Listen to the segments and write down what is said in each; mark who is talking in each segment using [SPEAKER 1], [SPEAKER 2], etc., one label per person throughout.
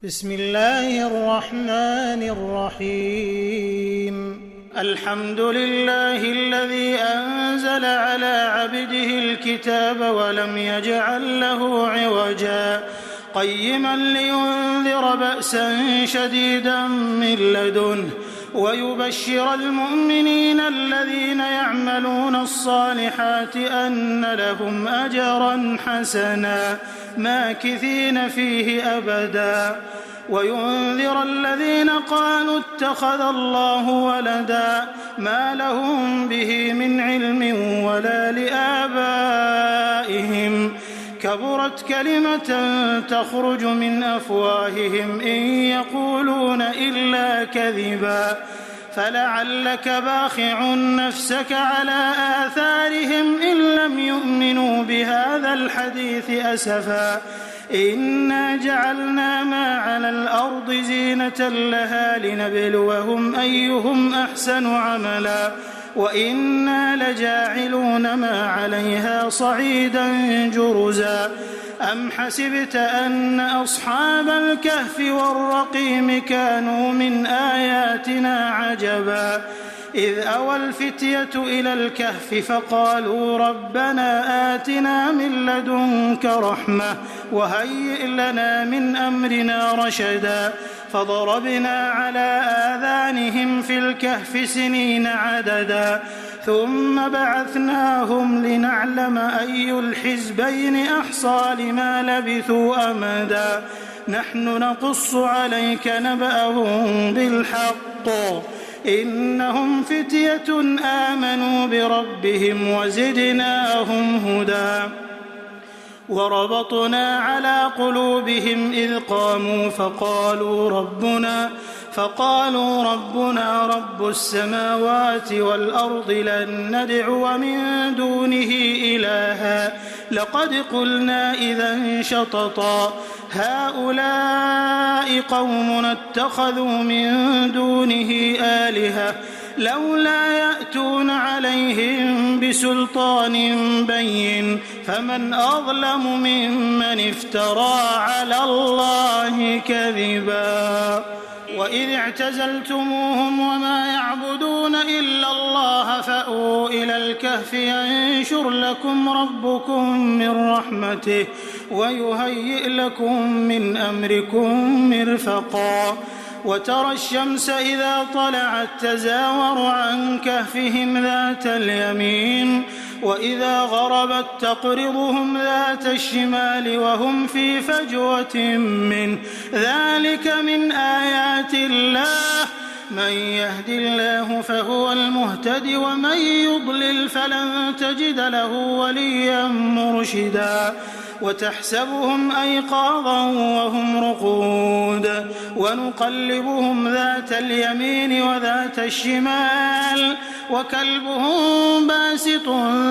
[SPEAKER 1] بسم الله الرحمن الرحيم الحمد لله الذي أنزل على عبده الكتاب ولم يجعل له عوجا قيما لينذر بأسا شديدا من لدنه ويبشر المؤمنين الذين يعملون الصالحات أن لهم أجرا حسنا ماكثين فيه أبدا وينذر الذين قالوا اتخذ الله ولدا ما لهم به من علم ولا لآبائهم كبرت كلمة تخرج من أفواههم إن يقولون إلا كذبا فلعلك باخع نفسك على آثارهم إن لم يؤمنوا بهذا الحديث أسفا إنا جعلنا ما على الأرض زينة لها لنبلوهم أيهم أحسن عملا وإنا لجاعلون ما عليها صعيدا جرزا أم حسبت أن أصحاب الكهف والرقيم كانوا من آياتنا عجبا إذ أوى الفتية إلى الكهف فقالوا ربنا آتنا من لدنك رحمة وهيئ لنا من أمرنا رشدا فضربنا على آذانهم في الكهف سنين عددا ثم بعثناهم لنعلم أي الحزبين أحصى لما لبثوا أمدا نحن نقص عليك نبأهم بالحق إنهم فتية آمنوا بربهم وزدناهم هدى وربطنا على قلوبهم إذ قاموا فقالوا ربنا رب السماوات والأرض لن ندعو من دونه إلها لقد قلنا إذا شططا هؤلاء قوم اتخذوا من دونه آلهة لولا يأتون عليهم بسلطان بين فمن أظلم ممن افترى على الله كذبا وإذ اعتزلتموهم وما يعبدون إلا الله فأووا إلى الكهف ينشر لكم ربكم من رحمته ويهيئ لكم من أمركم مرفقا وترى الشمس إذا طلعت تزاور عن كهفهم ذات اليمين وإذا غربت تقرضهم ذات الشمال وهم في فجوة منه ذلك من آيات الله من يهد الله فهو المهتد ومن يضلل فلن تجد له وليا مرشدا وتحسبهم أيقاظا وهم رقود ونقلبهم ذات اليمين وذات الشمال وكلبهم باسط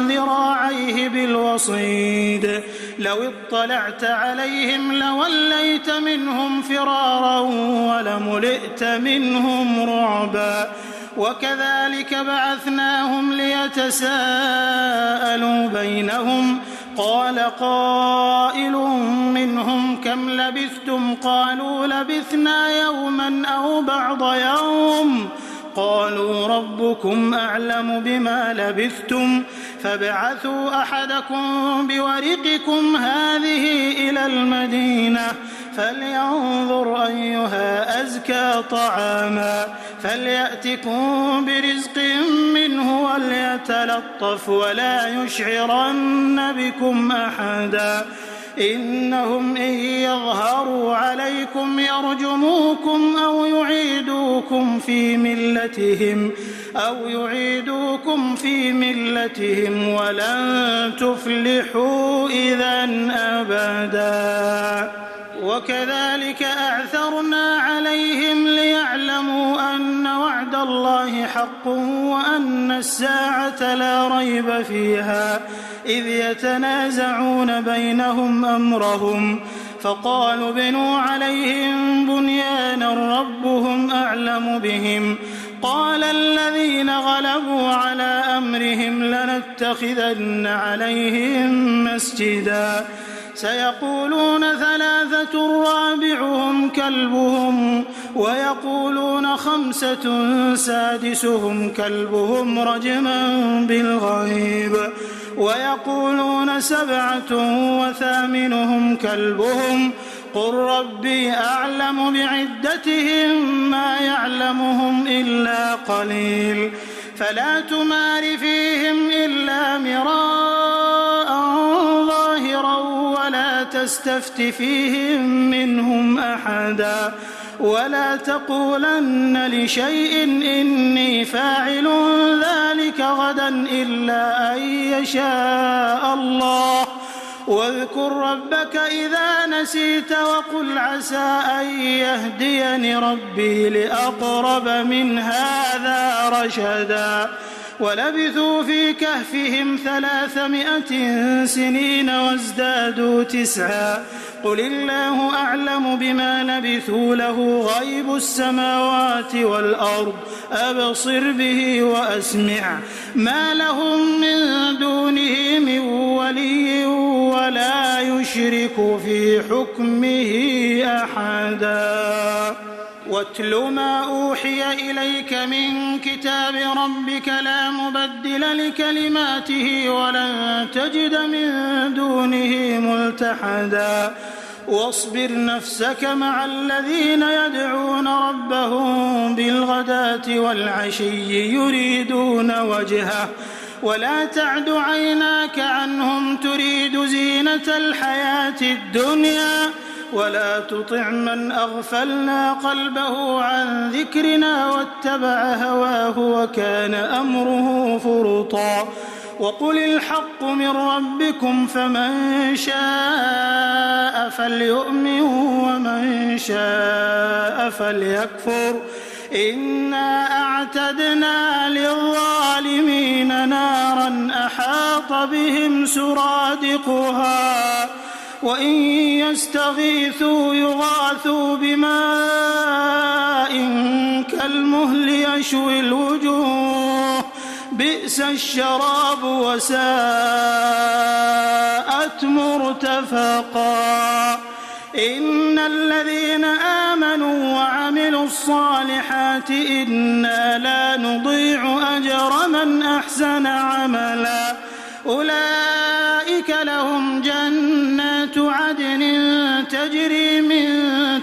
[SPEAKER 1] ذراعيه بالوصيد لو اطلعت عليهم لوليت منهم فرارا ولملئت منهم رعبا وكذلك بعثناهم ليتساءلوا بينهم قال قائل منهم كم لبثتم قالوا لبثنا يوما أو بعض يوم قالوا ربكم أعلم بما لبثتم فابعثوا أحدكم بورقكم هذه إلى المدينة فلينظر أيها أزكى طعاما فليأتكم برزق منه وليتلطف ولا يشعرن بكم أحدا إنهم إن يظهروا عليكم يرجموكم أو يعيدوكم في ملتهم ولن تفلحوا إذا أبدا وكذلك أعثرنا عليهم ليعلموا أن وعد الله حق وأن الساعة لا ريب فيها إذ يتنازعون بينهم أمرهم فقالوا ابنوا عليهم بنيانا ربهم أعلم بهم قال الذين غلبوا على أمرهم لنتخذن عليهم مسجدا سيقولون 3 رابعهم كلبهم ويقولون 5 سادسهم كلبهم رجما بالغيب ويقولون 7 وثامنهم كلبهم قل ربي أعلم بعدتهم ما يعلمهم إلا قليل فلا تمار فيهم إلا مراء ظاهرا ولا تستفت فيهم منهم أحدا ولا تقولن لشيء إني فاعل ذلك غدا إلا أن يشاء الله واذكر ربك إذا نسيت وقل عسى أن يهديني ربي لأقرب من هذا رشدا ولبثوا في كهفهم 300 سنين وازدادوا 9 قل الله أعلم بما لبثوا له غيب السماوات والأرض أبصر به وأسمع ما لهم من دونه من ولي ولا يشرك في حكمه أحدا واتل ما أوحي إليك من كتاب ربك لا مبدل لكلماته ولن تجد من دونه ملتحدا واصبر نفسك مع الذين يدعون ربهم بالغداة والعشي يريدون وجهه ولا تعد عيناك عنهم تريد زينة الحياة الدنيا ولا تطع من أغفلنا قلبه عن ذكرنا واتبع هواه وكان أمره فرطا وقل الحق من ربكم فمن شاء فليؤمن ومن شاء فليكفر إنا أعتدنا للظالمين نارا أحاط بهم سرادقها وإن يستغيثوا يغاثوا بماء كالمهل يشوي الوجوه بئس الشراب وساءت مرتفقا إن الذين آمنوا وعملوا الصالحات إنا لا نضيع أجر من أحسن عملا أولئك لهم جنات عدن تجري من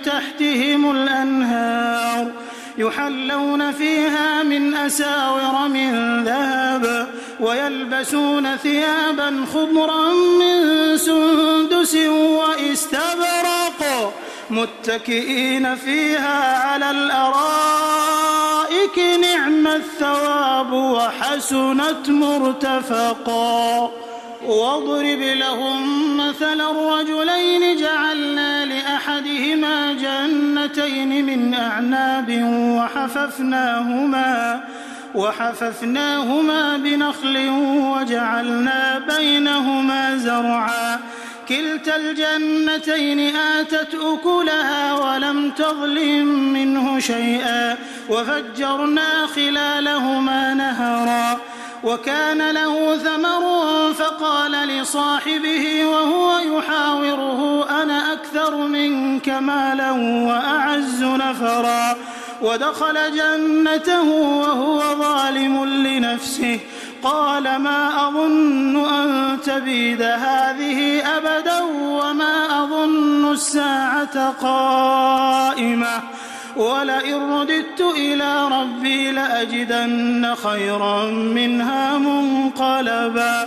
[SPEAKER 1] تحتهم الأنهار يحلون فيها من أساور من ذهب ويلبسون ثيابا خضرا من سندس واستبرق متكئين فيها على الأرائك نعم الثواب وحسنت مرتفقا واضرب لهم مثل الرجلين جعلنا لأحدهما جنتين من أعناب وحففناهما بنخل وجعلنا بينهما زرعا كلتا الجنتين آتت أكلها ولم تظلم منه شيئا وفجرنا خلالهما نهرا وكان له ثمر فقال لصاحبه وهو يحاوره أنا أكثر منك مالا وأعز نفرا ودخل جنته وهو ظالم لنفسه قال ما أظن أن تبيد هذه أبدا وما أظن الساعة قائمة ولئن رددت إلى ربي لأجدن خيرا منها منقلبا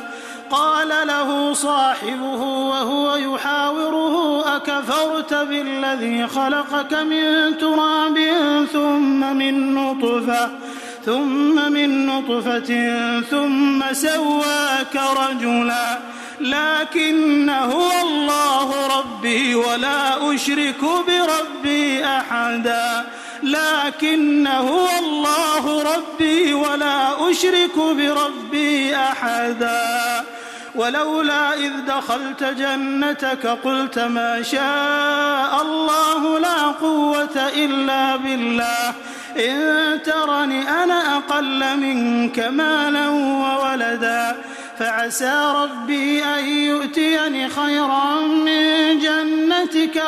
[SPEAKER 1] قال له صاحبه وهو يحاوره أكفرت بالذي خلقك من تراب ثم من نطفة ثم سواك رجلا لكن هو الله ربي ولا أشرك بربي أحدا لكن هو الله ربي ولا أشرك بربي أحدا ولولا إذ دخلت جنتك قلت ما شاء الله لا قوة إلا بالله إن ترني أنا أقل منك مالا وولدا فعسى ربي أن يؤتيني خيرا من جنتك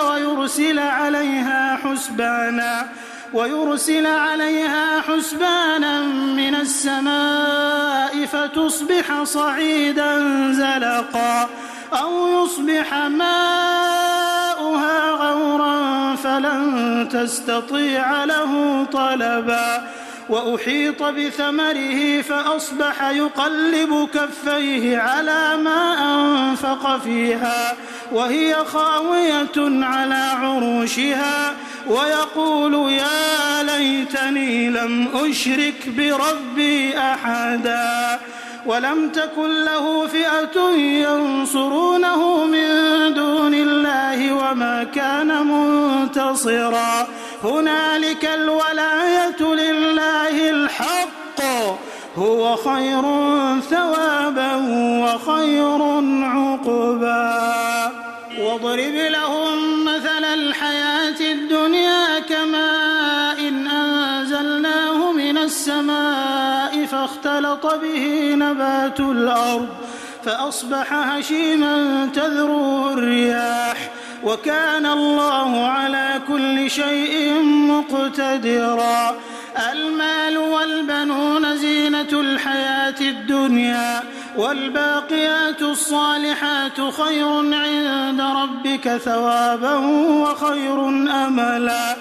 [SPEAKER 1] ويرسل عليها حسبانا من السماء فتصبح صعيدا زلقا أو يصبح ماؤها غورا فلن تستطيع له طلبا وأحيط بثمره فأصبح يقلب كفيه على ما أنفق فيها وهي خاوية على عروشها ويقول يا ليتني لم أشرك بربي أحدا ولم تكن له فئة ينصرونه من دون الله وما كان منتصرا هنالك الولاية لله الحق هو خير ثوابا وخير عقبا واضرب لهم مثل الحياة الدنيا كماء أنزلناه من السماء فاختلط به نبات الأرض فأصبح هشيما تذروه الرياح وكان الله على كل شيء مقتدرا المال والبنون زينة الحياة الدنيا والباقيات الصالحات خير عند ربك ثوابا وخير أملا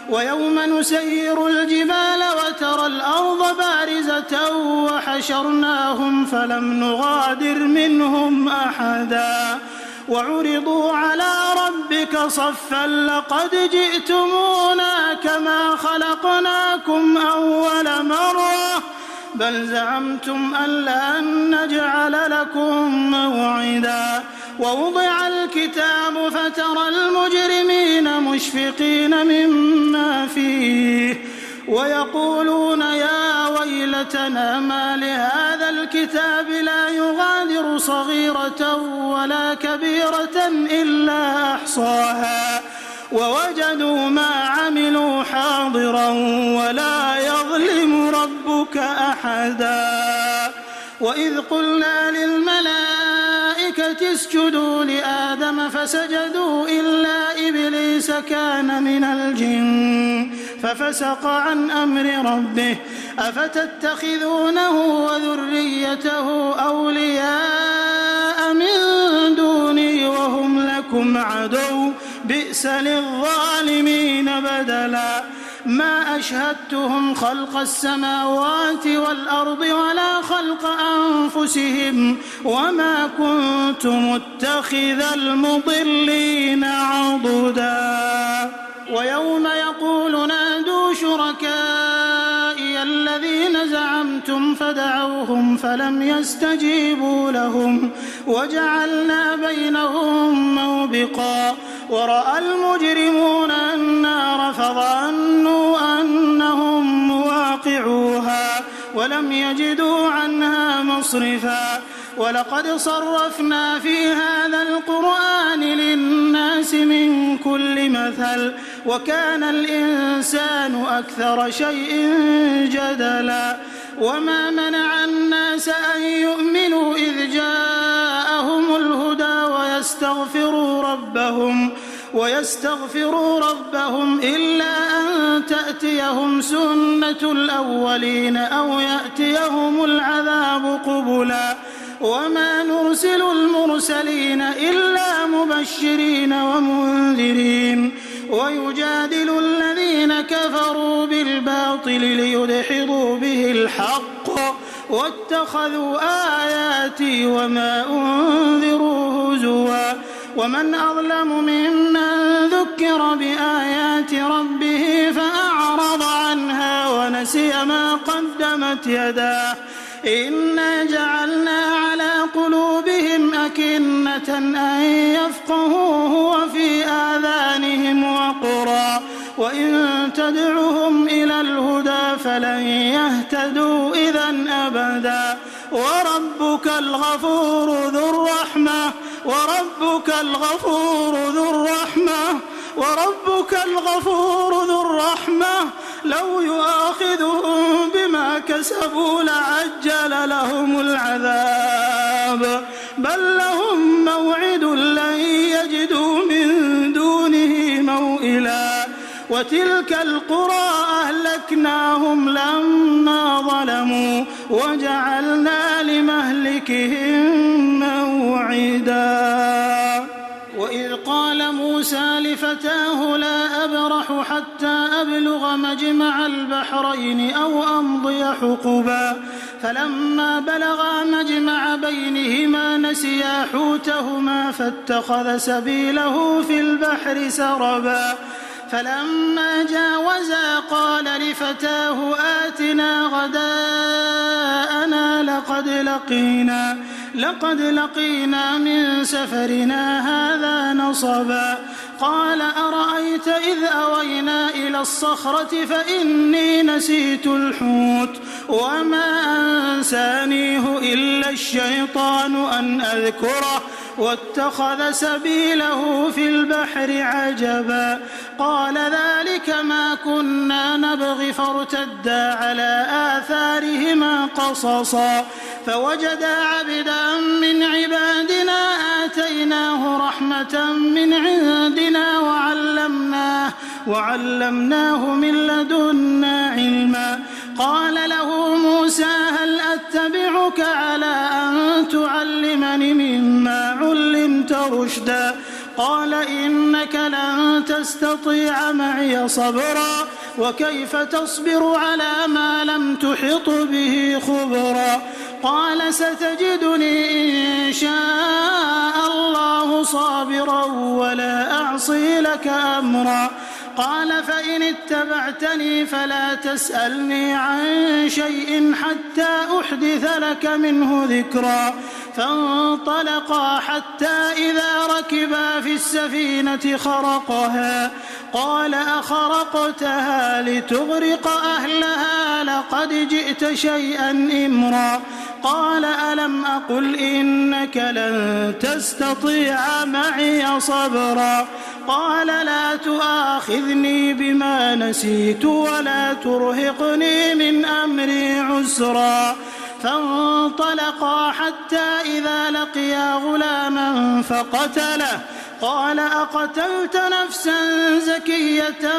[SPEAKER 1] ويوم نسير الجبال وترى الأرض بارزة وحشرناهم فلم نغادر منهم أحدا وعرضوا على ربك صفا لقد جئتمونا كما خلقناكم أول مرة بل زعمتم أن لن نجعل لكم موعدا ووضع الكتاب فترى المجرمين مشفقين مما فيه ويقولون يا ويلتنا ما لهذا الكتاب لا يغادر صغيرة ولا كبيرة إلا أحصاها ووجدوا ما عملوا حاضرا ولا يظلم ربك أحدا وإذ قلنا للملائكة اسجدوا لآدم فسجدوا إلا إبليس كان من الجن ففسق عن أمر ربه أفتتخذونه وذريته أولياء من دوني وهم لكم عدو بئس للظالمين بدلا ما أشهدتهم خلق السماوات والأرض ولا خلق أنفسهم وما كنت متخذ المضلين عضدا ويوم يقول نادوا شركائي الذين زعمتم فدعوهم فلم يستجيبوا لهم وجعلنا بينهم موبقا ورأى المجرمون النار فظنوا أنهم مواقعوها ولم يجدوا عنها مصرفا ولقد صرفنا في هذا القرآن للناس من كل مثل وكان الإنسان أكثر شيء جدلا وما منع الناس أن يؤمنوا إذ جاءهم الهدى ويستغفروا ربهم إلا أن تأتيهم سنة الأولين أو يأتيهم العذاب قبلا وما نرسل المرسلين إلا مبشرين ومنذرين ويجادل الذين كفروا بالباطل ليدحضوا به الحق واتخذوا آياتي وما أنذروا هزوا ومن أظلم ممن ذكر بآيات ربه فأعرض عنها ونسي ما قدمت يداه إنا جعلنا على قلوبهم أكنة أن يفقهوه وفي آذانهم وقرا وإن تدعهم إلى الهدى فلن يهتدوا إذا أبدا وربك الغفور ذو الرحمة لو يؤاخذهم بما كسبوا لعجل لهم العذاب حساب بل لهم موعد لن يجدوا من دونه موئلا وتلك القرى أهلكناهم لما ظلموا وجعلنا لمهلكهم موعدا وإذ قال موسى لفتاه لا أبرح حتى أبلغ مجمع البحرين أو أمضي حقبا فلما بلغا مجمع بينهما نسيا حوتهما فاتخذ سبيله في البحر سربا فلما جاوزا قال لفتاه آتنا غداءنا لقد لقينا من سفرنا هذا نصبا قال أرأيت إذ أوينا إلى الصخرة فإني نسيت الحوت وما أنسانيه إلا الشيطان أن أذكره واتخذ سبيله في البحر عجبا قال ذلك ما كنا نبغي فارتدا على آثارهما قصصا فوجدا عبدا من عبادنا آتيناه رحمة من عندنا وعلمناه من لدنا علما قال له موسى هل أتبعك على أن تعلمني مما علمت رشدا قال إنك لن تستطيع معي صبرا وكيف تصبر على ما لم تحط به خبرا قال ستجدني إن شاء الله صابرا ولا أعصي لك أمرا قال فإن اتبعتني فلا تسألني عن شيء حتى أحدث لك منه ذكرا فانطلقا حتى إذا ركبا في السفينة خرقها قال أخرقتها لتغرق أهلها لقد جئت شيئا إمرا قال ألم أقل إنك لن تستطيع معي صبرا قال لا تؤاخذني بما نسيت ولا ترهقني من أمري عسرا فانطلقا حتى إذا لقيا غلاما فقتله قال أقتلت نفسا زكية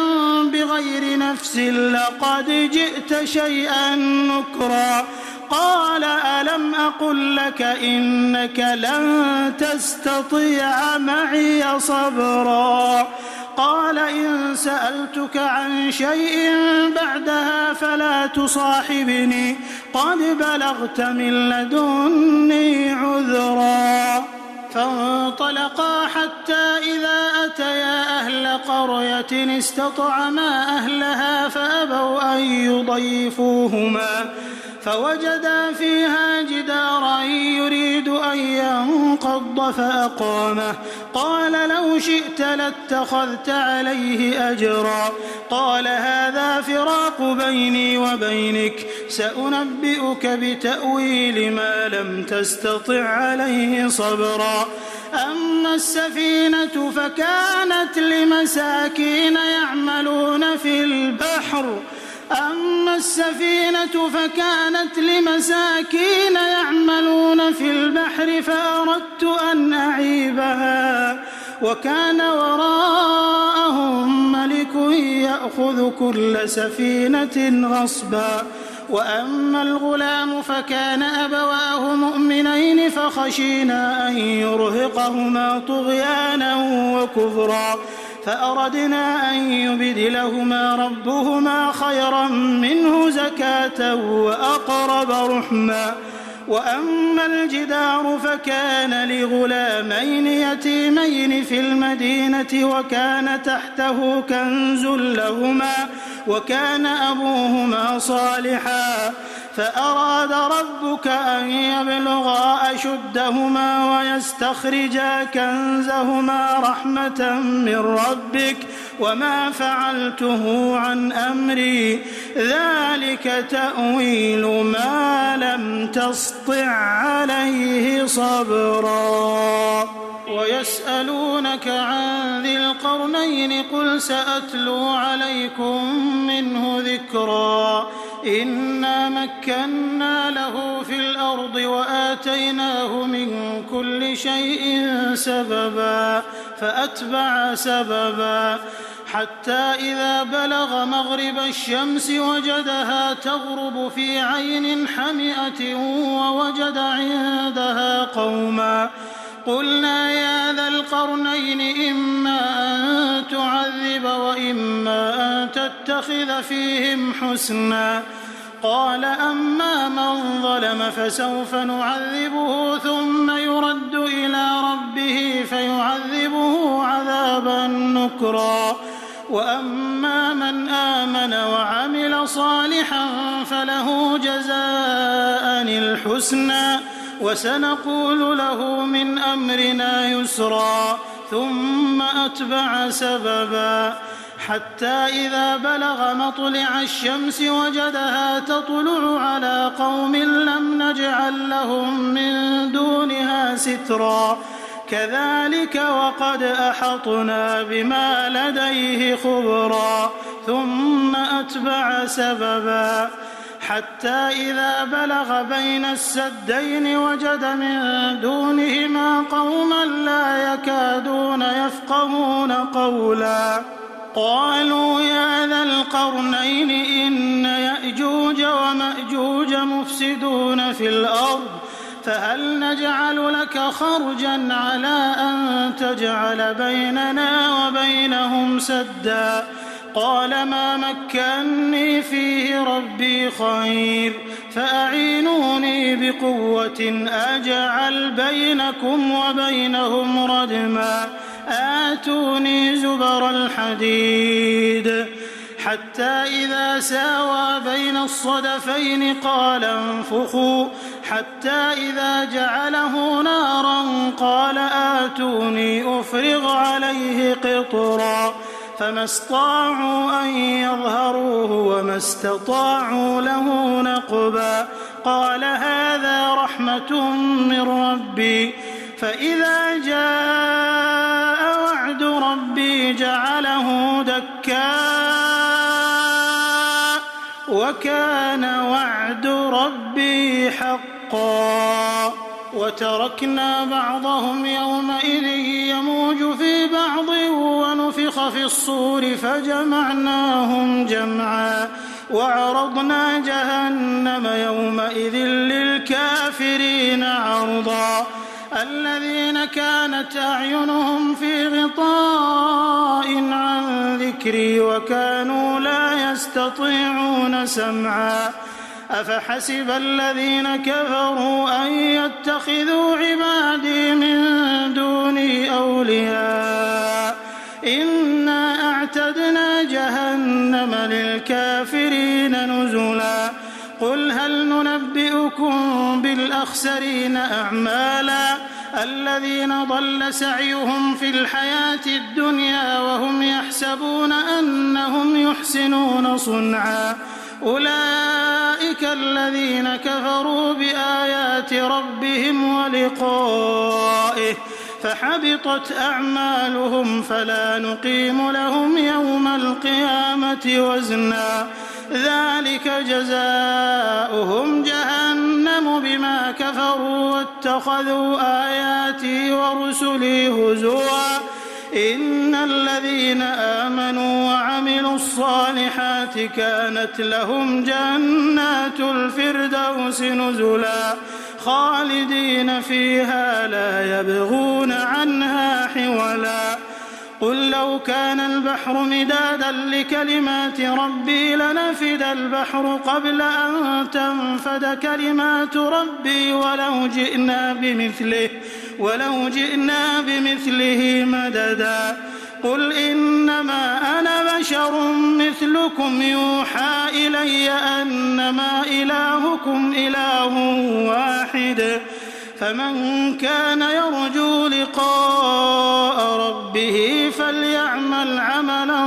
[SPEAKER 1] بغير نفس لقد جئت شيئا نكرا قال ألم أقل لك إنك لن تستطيع معي صبرا قال إن سألتك عن شيء بعدها فلا تصاحبني قد بلغت من لدني عذرا فانطلقا حتى إذا أتيا أهل قرية استطعما أهلها فأبوا أن يضيفوهما فوجدا فيها جدارا يريد أن ينقض فأقامه قال لو شئت لاتخذت عليه أجرا قال هذا فراق بيني وبينك سأنبئك بتأويل ما لم تستطع عليه صبرا أما السفينة فكانت لمساكين يعملون في البحر فأردت أن أعيبها وكان وراءهم ملك يأخذ كل سفينة غصبا وأما الغلام فكان أبواه مؤمنين فخشينا أن يرهقهما طغيانا وكفرا فأردنا أن يبدلهما ربهما خيرا منه زكاة وأقرب رحما وأما الجدار فكان لغلامين يتيمين في المدينة وكان تحته كنز لهما وكان أبوهما صالحا فأراد ربك أن يبلغا أشدهما ويستخرجا كنزهما رحمة من ربك وما فعلته عن أمري ذلك تأويل ما لم تسطع عليه صبرا ويسألونك عن ذي القرنين قل سأتلو عليكم منه ذكرا إنا مكنا له في الأرض وآتيناه من كل شيء سببا فأتبع سببا حتى إذا بلغ مغرب الشمس وجدها تغرب في عين حمئة ووجد عندها قوما قلنا يا ذا القرنين إما أن تعذب وإما أن تتخذ فيهم حسنا قال أما من ظلم فسوف نعذبه ثم يرد إلى ربه فيعذبه عذابا نكرا وأما من آمن وعمل صالحا فله جزاء الحسنى وسنقول له من أمرنا يسرا ثم أتبع سببا حتى إذا بلغ مطلع الشمس وجدها تطلع على قوم لم نجعل لهم من دونها سترا كذلك وقد أحطنا بما لديه خبرا ثم أتبع سببا حتى إذا بلغ بين السدين وجد من دونهما قوما لا يكادون يفقهون قولا قالوا يا ذا القرنين إن يأجوج ومأجوج مفسدون في الأرض فهل نجعل لك خرجا على أن تجعل بيننا وبينهم سدا قال ما مكني فيه ربي خير فأعينوني بقوة أجعل بينكم وبينهم ردما آتوني زبر الحديد حتى إذا ساوى بين الصدفين قال انفخوا حتى إذا جعله نارا قال آتوني أفرغ عليه قطرا فما استطاعوا أن يظهروه وما استطاعوا له نقبا قال هذا رحمة من ربي فإذا جاء وعد ربي جعله دكاء وكان وعد ربي حقا وتركنا بعضهم يومئذ يموج في بعض ونفخ في الصور فجمعناهم جمعا وعرضنا جهنم يومئذ للكافرين عرضا الذين كانت أعينهم في غطاء عن ذكري وكانوا لا يستطيعون سمعا أفحسب الذين كفروا أن يتخذوا عبادي من دوني أولياء إنا أعتدنا جهنم للكافرين نزلا قل هل ننبئكم بالأخسرين أعمالا الذين ضل سعيهم في الحياة الدنيا وهم يحسبون أنهم يحسنون صنعا أولئك الذين كفروا بآيات ربهم ولقائه فحبطت أعمالهم فلا نقيم لهم يوم القيامة وزنا ذلك جزاؤهم جهنم بما كفروا واتخذوا آياتي ورسلي هزوا إن الذين آمنوا وعملوا الصالحات كانت لهم جنات الفردوس نزلا خالدين فيها لا يبغون عنها حولا قل لو كان البحر مدادا لكلمات ربي لنفد البحر قبل أن تنفد كلمات ربي ولو جئنا بمثله مددا قل إنما أنا بشر مثلكم يوحى إلي أنما إلهكم إله واحد فمن كان يرجو لقاء ربه فليعمل عملا